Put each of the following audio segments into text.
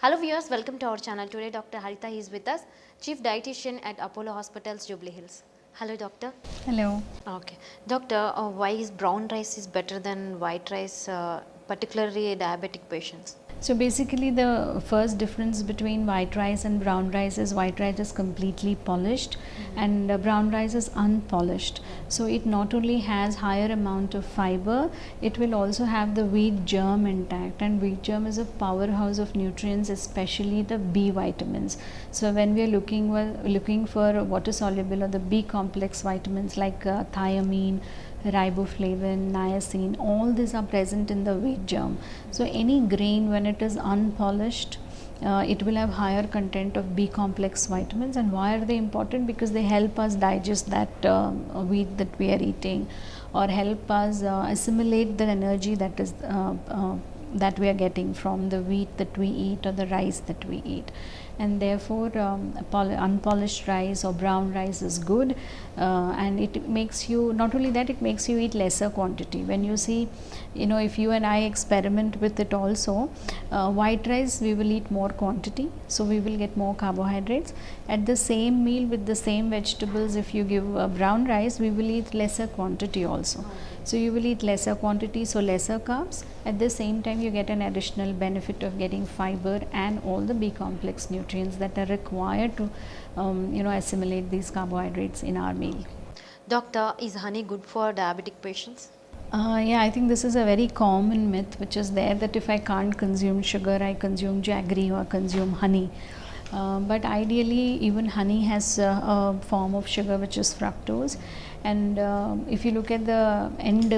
Hello viewers, welcome to our channel. Today Dr. Harita is with us, Chief Dietitian at Apollo Hospitals, Jubilee Hills. Hello doctor. Hello. Okay. Doctor, why is brown rice is better than white rice, particularly diabetic patients? So basically the first difference between white rice and brown rice is white rice is completely polished and brown rice is unpolished. So it not only has higher amount of fiber, it will also have the wheat germ intact, and wheat germ is a powerhouse of nutrients, especially the B vitamins. So when we are looking for water soluble or the B complex vitamins like thiamine, riboflavin, niacin, all these are present in the wheat germ. So any grain when it is unpolished, it will have higher content of B complex vitamins. And why are they important? Because they help us digest that wheat that we are eating, or help us assimilate the energy that is that we are getting from the wheat that we eat or the rice that we eat. And therefore unpolished rice or brown rice is good, and it makes you, not only that, it makes you eat lesser quantity. When you see, if you and I experiment with it also, white rice we will eat more quantity, so we will get more carbohydrates. At the same meal with the same vegetables, if you give brown rice, we will eat lesser quantity also. So you will eat lesser quantity, so lesser carbs. At the same time you get an additional benefit of getting fiber and all the B complex nutrients that are required to assimilate these carbohydrates in our meal. Doctor, is honey good for diabetic patients? Yeah, I think this is a very common myth which is there, that if I can't consume sugar, I consume jaggery or consume honey. But ideally, even honey has a form of sugar which is fructose, and if you look at the end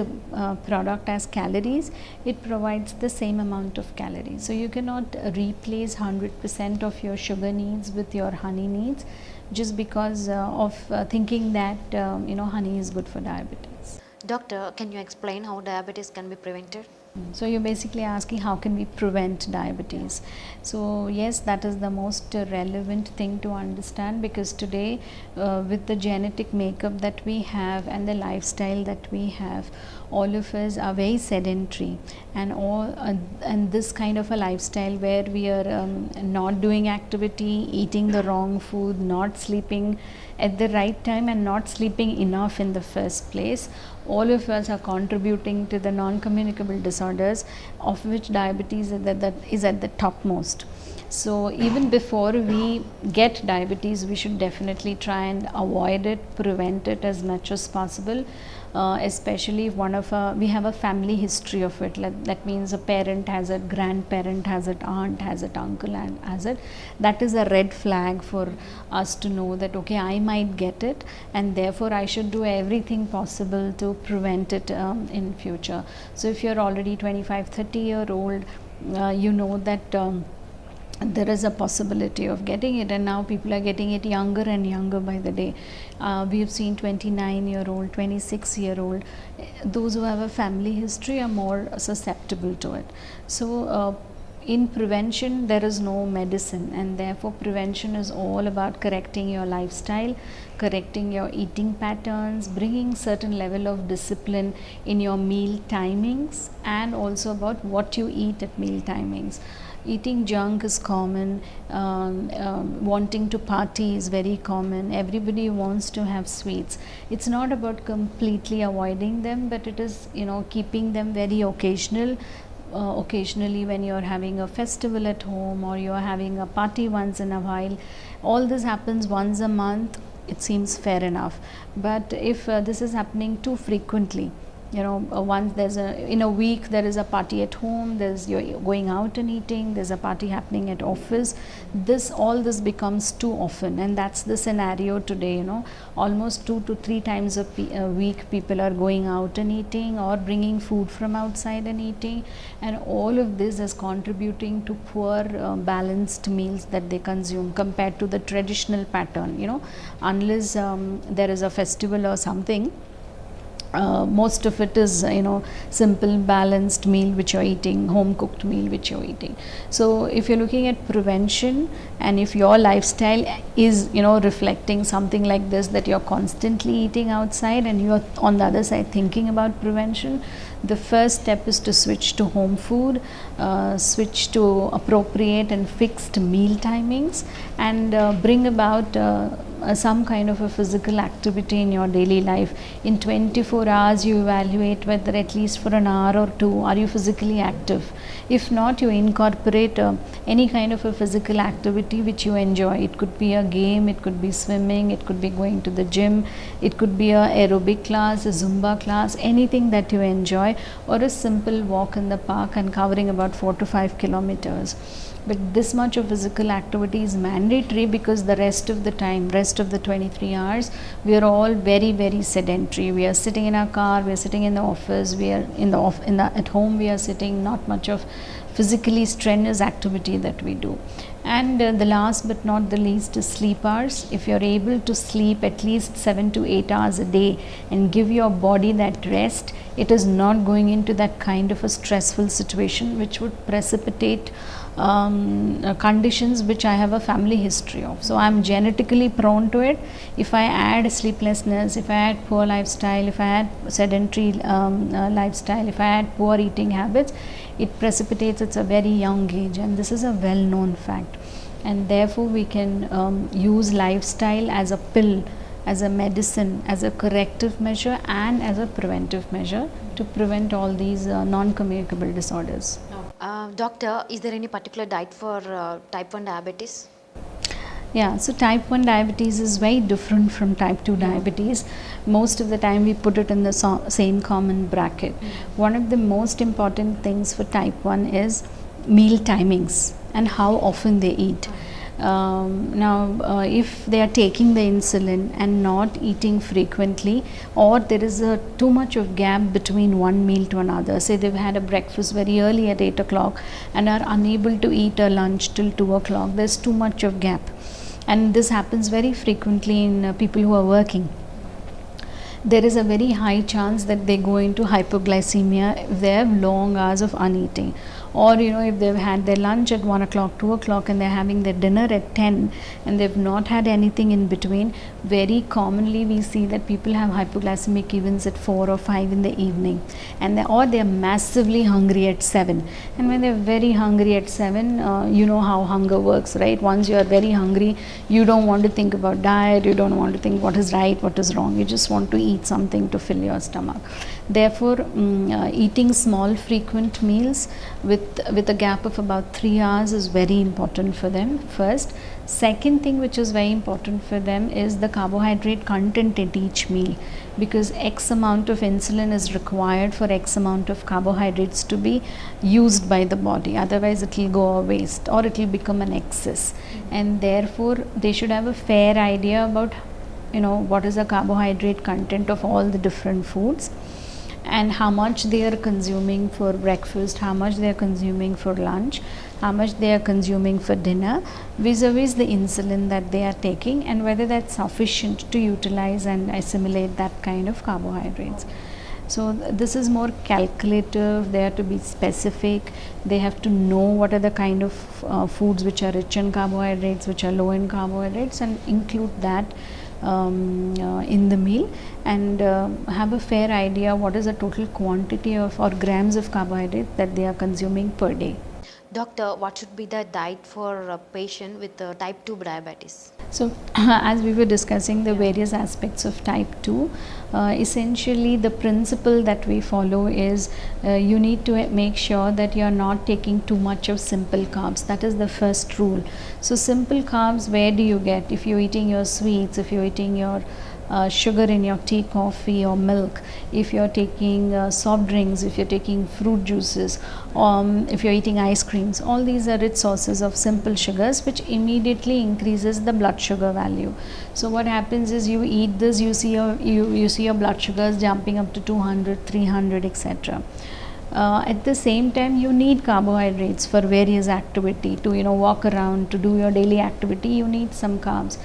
product as calories, it provides the same amount of calories. So you cannot replace 100% of your sugar needs with your honey needs just because of thinking that honey is good for diabetes. Doctor, can you explain how diabetes can be prevented? So you're basically asking how can we prevent diabetes. So yes, that is the most relevant thing to understand, because today with the genetic makeup that we have and the lifestyle that we have, all of us are very sedentary, and this kind of a lifestyle where we are not doing activity, eating the wrong food, not sleeping at the right time and not sleeping enough in the first place, all of us are contributing to the non-communicable disorders, of which diabetes is at the topmost. So even before we get diabetes, we should definitely try and avoid it, prevent it as much as possible. Especially if we have a family history of it. That means a parent has it, grandparent has it, aunt has it, uncle has it. That is a red flag for us to know that okay, I might get it, and therefore I should do everything possible to prevent it in future. So if you're already 25-30-year-old, you know that there is a possibility of getting it, and now people are getting it younger and younger by the day. We have seen 29-year-old, 26-year-old. Those who have a family history are more susceptible to it. So in prevention there is no medicine, and therefore prevention is all about correcting your lifestyle, correcting your eating patterns, bringing certain level of discipline in your meal timings, and also about what you eat at meal timings. Eating junk is common, wanting to party is very common. Everybody wants to have sweets. It's not about completely avoiding them, but it is keeping them very occasional. Occasionally when you're having a festival at home or you're having a party once in a while, all this happens once a month, it seems fair enough. But if this is happening too frequently, once in a week there is a party at home, you're going out and eating, there's a party happening at office, all this becomes too often, and that's the scenario today. Almost 2 to 3 times a week people are going out and eating or bringing food from outside and eating, and all of this is contributing to poor balanced meals that they consume compared to the traditional pattern. Unless there is a festival or something, most of it is simple balanced meal which you're eating, home cooked meal which you're eating. So if you're looking at prevention, and if your lifestyle is reflecting something like this, that you're constantly eating outside and you're on the other side thinking about prevention, the first step is to switch to home food, switch to appropriate and fixed meal timings, and bring about some kind of a physical activity in your daily life. In 24 hours you evaluate whether at least for an hour or two are you physically active. If not, you incorporate any kind of a physical activity which you enjoy. It could be a game, it could be swimming, it could be going to the gym, it could be a aerobic class, a Zumba class, anything that you enjoy, or a simple walk in the park and covering about 4 to 5 kilometers. But this much of physical activity is mandatory, because the rest of the time, rest of the 23 hours, we are all very, very sedentary. We are sitting in our car, we are sitting in the office, we are at home we are sitting, not much of physically strenuous activity that we do. And the last but not the least is sleep hours. If you are able to sleep at least 7 to 8 hours a day and give your body that rest, it is not going into that kind of a stressful situation which would precipitate conditions which I have a family history of. So I am genetically prone to it. If I add sleeplessness, if I add poor lifestyle, if I add sedentary lifestyle, if I add poor eating habits, it precipitates at a very young age, and this is a well known fact. And therefore we can use lifestyle as a pill, as a medicine, as a corrective measure, and as a preventive measure to prevent all these non-communicable disorders. Doctor, is there any particular diet for type 1 diabetes? Yeah, so type 1 diabetes is very different from type 2 diabetes. Most of the time we put it in the same common bracket. One of the most important things for type 1 is meal timings and how often they eat. If they are taking the insulin and not eating frequently, or there is too much of gap between one meal to another, say they've had a breakfast very early at 8 o'clock and are unable to eat a lunch till 2 o'clock, there's too much of gap. And this happens very frequently in people who are working. There is a very high chance that they go into hypoglycemia if they have long hours of uneating. Or if they've had their lunch at 1 o'clock, 2 o'clock, and they're having their dinner at 10 and they've not had anything in between, very commonly we see that people have hypoglycemic events at 4 or 5 in the evening, and they're massively hungry at 7. And when they're very hungry at 7, you know how hunger works, right? Once you are very hungry, you don't want to think about diet, you don't want to think what is right, what is wrong, you just want to eat something to fill your stomach. Therefore, eating small frequent meals with a gap of about 3 hours is very important for them, first. Second thing which is very important for them is the carbohydrate content at each meal, because X amount of insulin is required for X amount of carbohydrates to be used by the body, otherwise it will go a waste or it will become an excess. And therefore they should have a fair idea about what is the carbohydrate content of all the different foods, and how much they are consuming for breakfast, how much they are consuming for lunch, how much they are consuming for dinner, vis-a-vis the insulin that they are taking, and whether that's sufficient to utilize and assimilate that kind of carbohydrates. So this is more calculative, they have to be specific, they have to know what are the kind of foods which are rich in carbohydrates, which are low in carbohydrates, and include that in the meal, and have a fair idea what is the total quantity of or grams of carbohydrate that they are consuming per day. Doctor, what should be the diet for a patient with type 2 diabetes? So as we were discussing the various aspects of type 2, essentially the principle that we follow is you need to make sure that you are not taking too much of simple carbs. That is the first rule. So simple carbs, where do you get? If you're eating your sweets, if you're eating your sugar in your tea, coffee or milk, if you're taking soft drinks, if you're taking fruit juices, if you're eating ice creams, all these are rich sources of simple sugars which immediately increases the blood sugar value. So what happens is you eat this, you see your blood sugars jumping up to 200, 300, etc. At the same time, you need carbohydrates for various activity to walk around, to do your daily activity. You need some carbs.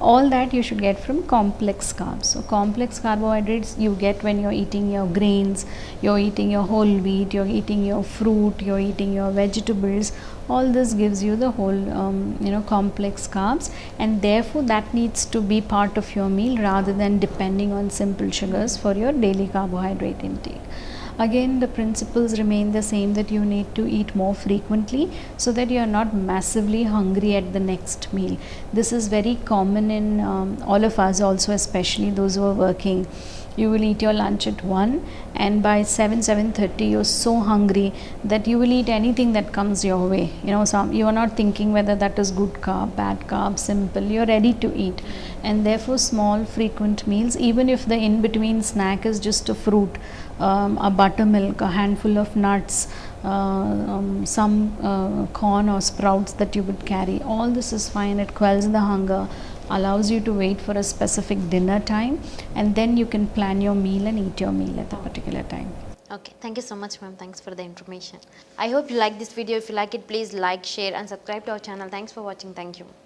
all that you should get from complex carbs. So complex carbohydrates you get when you're eating your grains, you're eating your whole wheat, you're eating your fruit, you're eating your vegetables. All this gives you the whole complex carbs, and therefore that needs to be part of your meal rather than depending on simple sugars for your daily carbohydrate intake. Again, the principles remain the same, that you need to eat more frequently so that you are not massively hungry at the next meal. This is very common in all of us, also especially those who are working. You will eat your lunch at 1 and by 7:30 you're so hungry that you will eat anything that comes your way. You are not thinking whether that is good carb, bad carb, simple. You're ready to eat, and therefore small frequent meals, even if the in between snack is just a fruit, a buttermilk, a handful of nuts, some corn or sprouts that you would carry, all this is fine. It quells the hunger, allows you to wait for a specific dinner time, and then you can plan your meal and eat your meal at the particular time. Okay, thank you so much, ma'am. Thanks for the information. I hope you like this video. If you like it, please like, share and subscribe to our channel. Thanks for watching. Thank you.